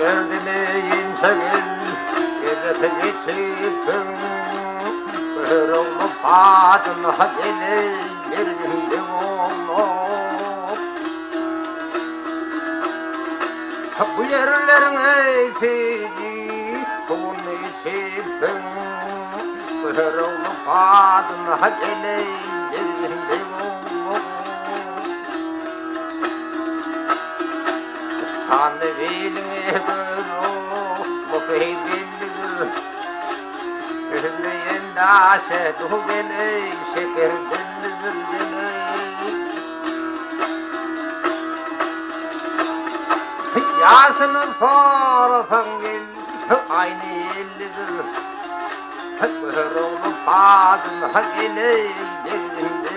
Verdileyin sevil, gecete geçirsin. Kırılma padına gelin, bir günde olur. Bu yerlerin eysici, suyunu içirsin. Kırılma padına gelin, bir günde olur. Tanrı bilme bunu, bu feydilir. Ühleyen daşe duhu geley, şeker denilir geley. Yasını sorsan gel, aynı ellidir. Kırılma padına geley, bir günde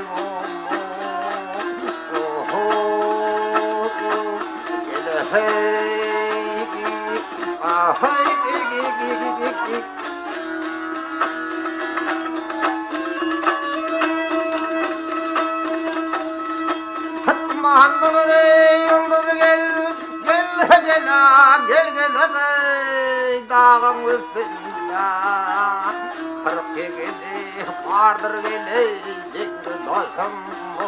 hey, ah, hey, Hatman ey yıldız gel, gel dağın üstünde. Kırk yegeli vardır geley, zikri doşum bu.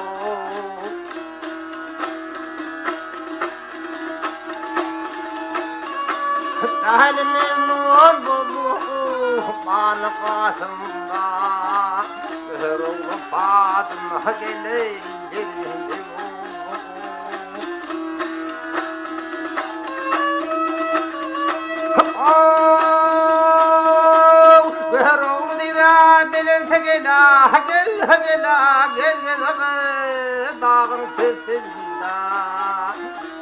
Dalimin oldu bana kasımda. Kırılma padına geley, dilinde ver oğlu dira belente gela, gel dağın tepesinde.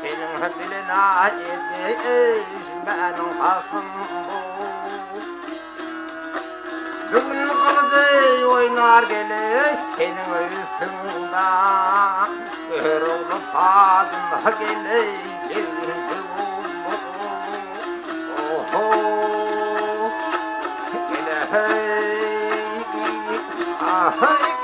Benim bilena etmiş benim hasım bu. Bugün kılıcı oynar geley, senin üstünde. Ver oğlu padına geley, dilinde hey, ah, hey,